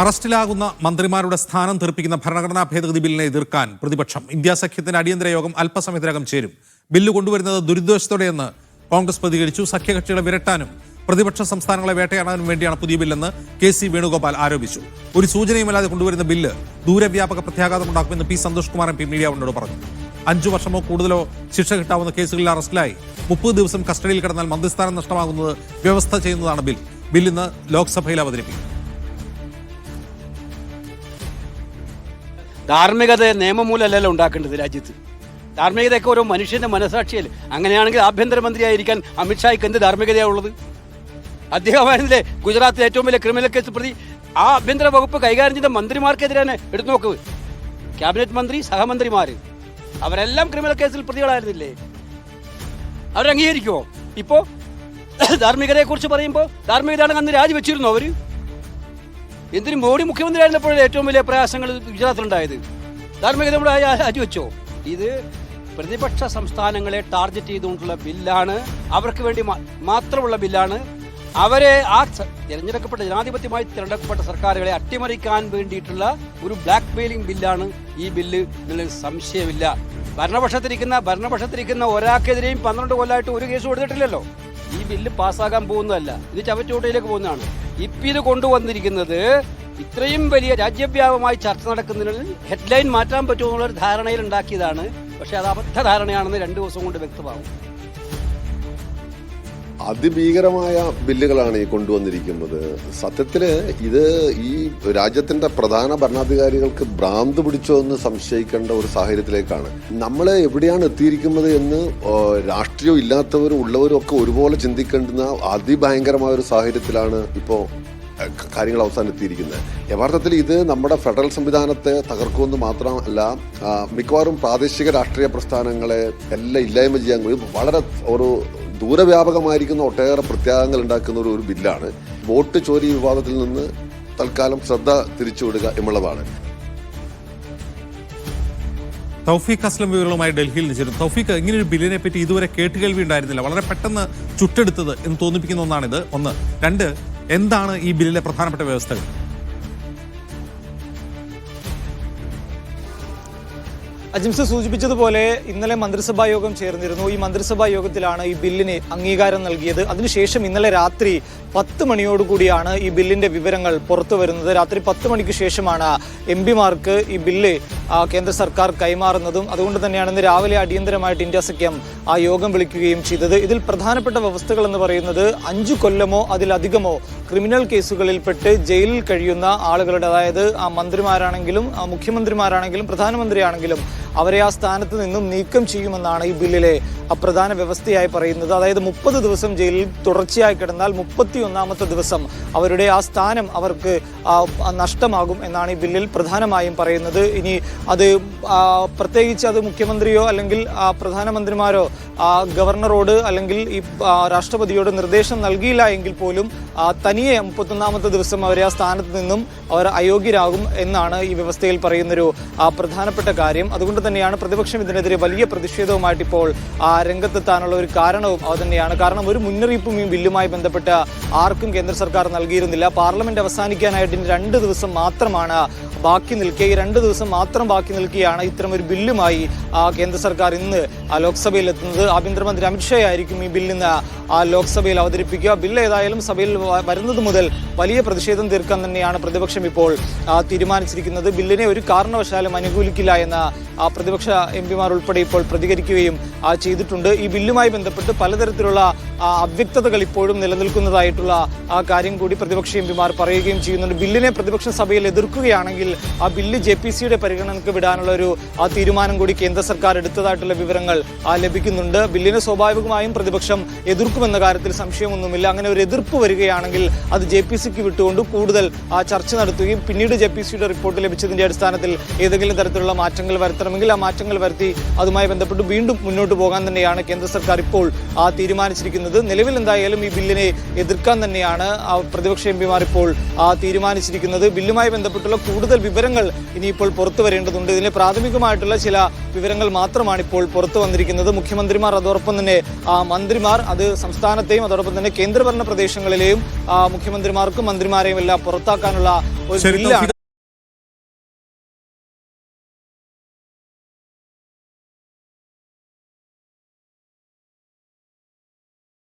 അറസ്റ്റിലാകുന്ന മന്ത്രിമാരുടെ സ്ഥാനം തെറിപ്പിക്കുന്ന ഭരണഘടനാ ഭേദഗതി ബില്ലിനെ എതിർക്കാൻ പ്രതിപക്ഷം. ഇന്ത്യാ സഖ്യത്തിന്റെ അടിയന്തര യോഗം അല്പസമയത്തിനകം ചേരും. ബില്ല് കൊണ്ടുവരുന്നത് ദുരുദ്ദേശത്തോടെയെന്ന് കോൺഗ്രസ് പ്രതികരിച്ചു. സഖ്യകക്ഷികളെ വിരട്ടാനും പ്രതിപക്ഷ സംസ്ഥാനങ്ങളെ വേട്ടയാടാനും വേണ്ടിയാണ് പുതിയ ബില്ലെന്ന് കെ.സി. വേണുഗോപാൽ ആരോപിച്ചു. ഒരു സൂചനയുമില്ലാതെ കൊണ്ടുവരുന്ന ബില്ല് ദൂരവ്യാപക പ്രത്യാഘാതമുണ്ടാക്കുമെന്ന് P. Santhosh Kumar MP. Media വണ്ണോട് പറഞ്ഞു. 5 വർഷമോ കൂടുതലോ ശിക്ഷ കിട്ടാവുന്ന കേസുകളിൽ അറസ്റ്റിലായി 30 ദിവസം കസ്റ്റഡിയിൽ കിടന്നാൽ മന്ത്രിസ്ഥാനം നഷ്ടമാകുന്നത് വ്യവസ്ഥ ചെയ്യുന്നതാണ് ബിൽ. ബിൽ ഇന്ന് ലോക്സഭയിൽ അവതരിപ്പിക്കും. ധാർമ്മികതയെ നിയമമൂലമല്ലല്ലോ ഉണ്ടാക്കേണ്ടത് രാജ്യത്ത്. ധാർമ്മികതയൊക്കെ ഓരോ മനുഷ്യന്റെ മനസാക്ഷിയല്ലേ. അങ്ങനെയാണെങ്കിൽ ആഭ്യന്തരമന്ത്രിയായിരിക്കാൻ അമിത്ഷായ്ക്ക് എന്ത് ധാർമ്മികതയാണ് ഉള്ളത്? അദ്ദേഹമായിരുന്നില്ലേ ഗുജറാത്തിലെ ഏറ്റവും വലിയ ക്രിമിനൽ കേസ് പ്രതി. ആ ആഭ്യന്തര വകുപ്പ് കൈകാര്യം ചെയ്ത മന്ത്രിമാർക്കെതിരാണ് എടുത്തു നോക്ക്. ക്യാബിനറ്റ് മന്ത്രി, സഹമന്ത്രിമാര് അവരെല്ലാം ക്രിമിനൽ കേസിൽ പ്രതികളായിരുന്നില്ലേ? അവരംഗീകരിക്കുമോ? ഇപ്പോ ധാർമ്മികതയെ കുറിച്ച് പറയുമ്പോൾ ധാർമ്മികതയാണെങ്കിൽ അന്ന് രാജിവെച്ചിരുന്നോ അവര്? എന്തിനും മോഡി മുഖ്യമന്ത്രി ആയിരുന്നപ്പോഴേ ഏറ്റവും വലിയ പ്രയാസങ്ങൾ ഗുജറാത്തിലുണ്ടായത്. ധാർമ്മികത നമ്മുടെ രാജിവെച്ചോ? ഇത് പ്രതിപക്ഷ സംസ്ഥാനങ്ങളെ ടാർഗറ്റ് ചെയ്തുകൊണ്ടുള്ള ബില്ലാണ്. അവർക്ക് വേണ്ടി മാത്രമുള്ള ബില്ലാണ്. അവരെ തിരഞ്ഞെടുക്കപ്പെട്ട ജനാധിപത്യമായി തിരഞ്ഞെടുക്കപ്പെട്ട സർക്കാരുകളെ അട്ടിമറിക്കാൻ വേണ്ടിയിട്ടുള്ള ഒരു ബ്ലാക്ക് മെയിലിംഗ് ബില്ലാണ് ഈ ബില്ല്. ഇതിൽ സംശയമില്ല. ഭരണപക്ഷത്തിരിക്കുന്ന ഒരാൾക്കെതിരെയും 12 കൊല്ലമായിട്ട് ഒരു കേസ് കൊടുത്തിട്ടില്ലല്ലോ. ഈ ബില്ല് പാസ്സാകാൻ പോകുന്നതല്ല, ഇത് ചവറ്റുകൊട്ടയിലേക്ക് പോകുന്നതാണ്. ഇപ്പം ഇത് കൊണ്ടുവന്നിരിക്കുന്നത് ഇത്രയും വലിയ രാജ്യവ്യാപകമായി ചർച്ച നടക്കുന്നതിൽ ഹെഡ്ലൈൻ മാറ്റാൻ പറ്റുമെന്നുള്ളൊരു ധാരണയിൽ ഉണ്ടാക്കിയതാണ്. പക്ഷെ അത് അബദ്ധ ധാരണയാണെന്ന് 2 ദിവസം കൊണ്ട് വ്യക്തമാകും. അതിഭീകരമായ ബില്ലുകളാണ് ഈ കൊണ്ടുവന്നിരിക്കുന്നത്. സത്യത്തില് ഇത് ഈ രാജ്യത്തിന്റെ പ്രധാന ഭരണാധികാരികൾക്ക് ഭ്രാന്ത് പിടിച്ചോ എന്ന് സംശയിക്കേണ്ട ഒരു സാഹചര്യത്തിലേക്കാണ് നമ്മൾ എവിടെയാണ് എത്തിയിരിക്കുന്നത് എന്ന് രാഷ്ട്രീയം ഇല്ലാത്തവരും ഉള്ളവരും ഒക്കെ ഒരുപോലെ ചിന്തിക്കേണ്ടുന്ന അതിഭയങ്കരമായ ഒരു സാഹചര്യത്തിലാണ് ഇപ്പോൾ കാര്യങ്ങൾ അവസാനെത്തിയിരിക്കുന്നത്. യഥാർത്ഥത്തിൽ ഇത് നമ്മുടെ ഫെഡറൽ സംവിധാനത്തെ തകർക്കുമെന്ന് മാത്രമല്ല, മിക്കവാറും പ്രാദേശിക രാഷ്ട്രീയ പ്രസ്ഥാനങ്ങളെ എല്ലാം ഇല്ലായ്മ ചെയ്യാൻ കഴിയും. വളരെ ഒരു ദൂരവ്യാപകമായിരിക്കുന്ന ഒട്ടേറെ പ്രത്യാഘാതങ്ങൾ ഉണ്ടാക്കുന്ന ഒരു ബില്ലാണ്. വോട്ട് ചോരി വിവാദത്തിൽ നിന്ന് തൽക്കാലം ശ്രദ്ധ തിരിച്ചുവിടുക എന്നുള്ളതാണ്. തൗഫീഖ് അസ്ലം വിവരങ്ങളുമായി ഡൽഹിയിൽ നിന്നിരുന്നു. തൗഫീഖ്, ഇങ്ങനൊരു ബില്ലിനെ പറ്റി ഇതുവരെ കേട്ടുകേൾവി ഉണ്ടായിരുന്നില്ല. വളരെ പെട്ടെന്ന് ചുട്ടെടുത്തത് എന്ന് തോന്നിപ്പിക്കുന്ന ഒന്നാണിത്. 1. 2, എന്താണ് ഈ ബില്ലിലെ പ്രധാനപ്പെട്ട വ്യവസ്ഥകൾ? അജിംസ് സൂചിപ്പിച്ചതുപോലെ ഇന്നലെ മന്ത്രിസഭാ യോഗം ചേർന്നിരുന്നു. ഈ മന്ത്രിസഭാ യോഗത്തിലാണ് ഈ ബില്ലിന് അംഗീകാരം നൽകിയത്. അതിനുശേഷം ഇന്നലെ രാത്രി 10 മണിയോടുകൂടിയാണ് ഈ ബില്ലിന്റെ വിവരങ്ങൾ പുറത്തു വരുന്നത്. രാത്രി 10 മണിക്ക് ശേഷമാണ് എംപിമാർക്ക് ഈ ബില്ല് കേന്ദ്ര സർക്കാർ കൈമാറുന്നതും. അതുകൊണ്ട് തന്നെയാണ് ഇന്ന് രാവിലെ അടിയന്തരമായിട്ട് ഇന്ത്യ സഖ്യം ആ യോഗം വിളിക്കുകയും ചെയ്തത്. ഇതിൽ പ്രധാനപ്പെട്ട വ്യവസ്ഥകൾ എന്ന് പറയുന്നത് 5 കൊല്ലമോ അതിലധികമോ ക്രിമിനൽ കേസുകളിൽപ്പെട്ട് ജയിലിൽ കഴിയുന്ന ആളുകളുടെ, അതായത് ആ മന്ത്രിമാരാണെങ്കിലും മുഖ്യമന്ത്രിമാരാണെങ്കിലും പ്രധാനമന്ത്രിയാണെങ്കിലും അവരെ ആ സ്ഥാനത്ത് നിന്നും നീക്കം ചെയ്യുമെന്നാണ് ഈ ബില്ലിലെ പ്രധാന വ്യവസ്ഥയായി പറയുന്നത്. അതായത് 30 ദിവസം ജയിലിൽ തുടർച്ചയായി കിടന്നാൽ 31ാമത്തെ ദിവസം അവരുടെ ആ സ്ഥാനം അവർക്ക് നഷ്ടമാകും എന്നാണ് ഈ ബില്ലിൽ പ്രധാനമായും പറയുന്നത്. ഇനി അത് പ്രത്യേകിച്ച് അത് മുഖ്യമന്ത്രിയോ അല്ലെങ്കിൽ പ്രധാനമന്ത്രിമാരോ ഗവർണറോട് അല്ലെങ്കിൽ ഈ രാഷ്ട്രപതിയോട് നിർദ്ദേശം നൽകിയില്ല എങ്കിൽ പോലും തനിയെ 31ാമത്തെ ദിവസം അവരെ ആ സ്ഥാനത്ത് നിന്നും അവർ അയോഗ്യരാകും എന്നാണ് ഈ വ്യവസ്ഥയിൽ പറയുന്നൊരു പ്രധാനപ്പെട്ട കാര്യം. അതുകൊണ്ട് തന്നെയാണ് പ്രതിപക്ഷം ഇതിനെതിരെ വലിയ പ്രതിഷേധവുമായിട്ട് ഇപ്പോൾ രംഗത്തെത്താനുള്ള ഒരു കാരണവും അത് തന്നെയാണ്. കാരണം ഒരു മുന്നറിയിപ്പും ഈ ബില്ലുമായി ബന്ധപ്പെട്ട് ആർക്കും കേന്ദ്ര സർക്കാർ നൽകിയിരുന്നില്ല. പാർലമെന്റ് അവസാനിക്കാനായിട്ട് 2 ദിവസം മാത്രമാണ് ബാക്കി നിൽക്കുക. ഈ 2 ദിവസം മാത്രം ബാക്കി നിൽക്കുകയാണ് ഇത്തരം ഒരു ബില്ലുമായി കേന്ദ്ര സർക്കാർ ഇന്ന് ലോക്സഭയിൽ എത്തുന്നത്. ആഭ്യന്തരമന്ത്രി അമിത്ഷാ ആയിരിക്കും ഈ ബില്ലിന്ന് ലോക്സഭയിൽ അവതരിപ്പിക്കുക. ബില്ല് ഏതായാലും സഭയിൽ വരുന്നത് മുതൽ വലിയ പ്രതിഷേധം തീർക്കാൻ തന്നെയാണ് പ്രതിപക്ഷം ഇപ്പോൾ തീരുമാനിച്ചിരിക്കുന്നത്. ബില്ലിനെ ഒരു കാരണവശാലും അനുകൂലിക്കില്ല എന്ന് പ്രതിപക്ഷ എംപിമാർ ഉൾപ്പെടെ ഇപ്പോൾ പ്രതികരിക്കുകയും ചെയ്തിട്ടുണ്ട്. ഈ ബില്ലുമായി ബന്ധപ്പെട്ട് പലതരത്തിലുള്ള അവ്യക്തതകൾ ഇപ്പോഴും നിലനിൽക്കുന്നതായിട്ടുള്ള കാര്യം കൂടി പ്രതിപക്ഷ എംപിമാർ പറയുകയും ചെയ്യുന്നുണ്ട്. ബില്ലിനെ പ്രതിപക്ഷ സഭയിൽ എതിർക്കുകയാണെങ്കിൽ ആ ബില്ല് JPCയുടെ പരിഗണനയ്ക്ക് വിടാനുള്ള ഒരു തീരുമാനം കൂടി കേന്ദ്ര സർക്കാർ എടുത്തതായിട്ടുള്ള വിവരങ്ങൾ ലഭിക്കുന്നുണ്ട്. ബില്ലിനെ സ്വാഭാവികമായും പ്രതിപക്ഷം എതിർക്കുമെന്ന കാര്യത്തിൽ സംശയമൊന്നുമില്ല. അങ്ങനെ ഒരു എതിർപ്പ് വരികയാണെങ്കിൽ അത് JPCക്ക് വിട്ടുകൊണ്ട് കൂടുതൽ ചർച്ച നടത്തുകയും പിന്നീട് JPCയുടെ റിപ്പോർട്ട് ലഭിച്ചതിന്റെ അടിസ്ഥാനത്തിൽ ഏതെങ്കിലും തരത്തിലുള്ള മാറ്റങ്ങൾ വരുത്തണമെങ്കിൽ ആ മാറ്റങ്ങൾ വരുത്തി അതുമായി ബന്ധപ്പെട്ട് വീണ്ടും മുന്നോട്ട് പോകാൻ തന്നെയാണ് കേന്ദ്ര സർക്കാർ ഇപ്പോൾ തീരുമാനിച്ചിരിക്കുന്നത്. പറയുന്നത്. നിലവിൽ എന്തായാലും ഈ ബില്ലിനെ എതിർക്കാൻ തന്നെയാണ് പ്രതിപക്ഷ എംപിമാർ ഇപ്പോൾ തീരുമാനിച്ചിരിക്കുന്നത്. ബില്ലുമായി ബന്ധപ്പെട്ടുള്ള കൂടുതൽ വിവരങ്ങൾ ഇനിയിപ്പോൾ പുറത്തു വരേണ്ടതുണ്ട്. ഇതിലെ പ്രാഥമികമായിട്ടുള്ള ചില വിവരങ്ങൾ മാത്രമാണ് ഇപ്പോൾ പുറത്തു വന്നിരിക്കുന്നത്. മുഖ്യമന്ത്രിമാർ അതോടൊപ്പം തന്നെ മന്ത്രിമാർ അത് സംസ്ഥാനത്തെയും അതോടൊപ്പം തന്നെ കേന്ദ്രഭരണ പ്രദേശങ്ങളിലെയും മുഖ്യമന്ത്രിമാർക്കും മന്ത്രിമാരെയും എല്ലാം പുറത്താക്കാനുള്ള ഒരു ബില്ലാണ്